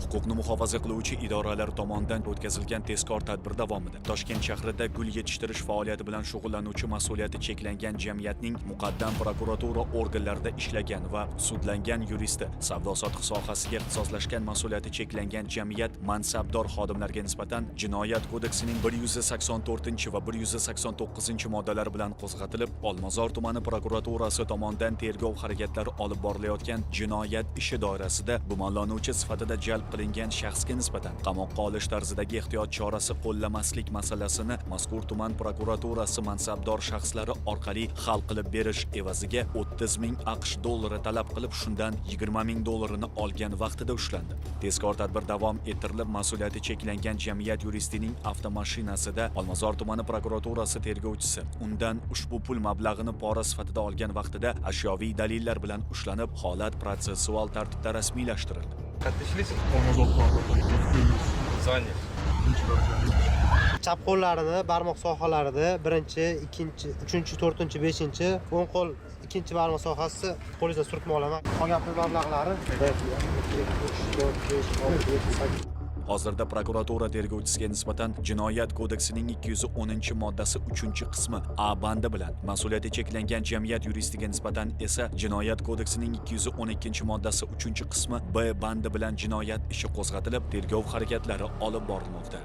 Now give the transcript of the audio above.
Huquqni muhofaza qiluvchi idoralar tomonidan o'tkazilgan tezkor tadbir davomida Toshkent shahrida gul yetishtirish faoliyati bilan shug'ullanuvchi mas'uliyati cheklangan jamiyatning muqaddam prokuratura organlarida ishlagan va sudlangan yuristi, savdo-sotiq sohasiga ixtisoslashgan mas'uliyati cheklangan jamiyat mansabdor xodimlarga nisbatan Jinoyat kodeksining 184 va 189 moddalari bilan qo'zg'atilib, Olmazor tumani prokuraturasi tomonidan tergov harakatlari olib borilayotgan jinoyat ishi doirasida gumonlanuvchi sifatida jalb qilingan shaxsga nisbatan qamoqqa olish tarzidagi ehtiyot chorasi qo'llamaslik masalasini mazkur tuman prokuraturasi mansabdor shaxslari orqali hal qilib berish evaziga 30 ming AQSh dollari talab qilib, shundan 20 ming dollarini olgan vaqtida ushlandi. Tezkor tadbir davom ettirilib, mas'uliyati cheklangan jamiyat yuristining avtomashinasida Olmazor tumani prokuraturasi tergovchisi undan ushbu pul mablag'ini pora sifatida olgan vaqtida ashyoviy dalillar bilan ushlanib, holat protsessual tartibda rasmiylashtirildi. Chap qo'llarini barmoq sohalarida 1-2, 3, 4, 5, o'ng qo'l 2 barmoq sohasi qo'lingizda surtma olaman. Qolgan pul mablag'lari 1, 2, 3, 4, 5, 6, 7, 8. Hozirda prokuratura tergovchisiga nisbatan Jinoyat kodeksining 210 moddasi 3-qismi A bandi bilan, mas'uliyati cheklangan jamiyat yuristiga nisbatan esa Jinoyat kodeksining 212 moddasi 3-qismi B bandi bilan jinoyat ishi qo'zg'atilib, tergov harakatlari olib borilmoqda.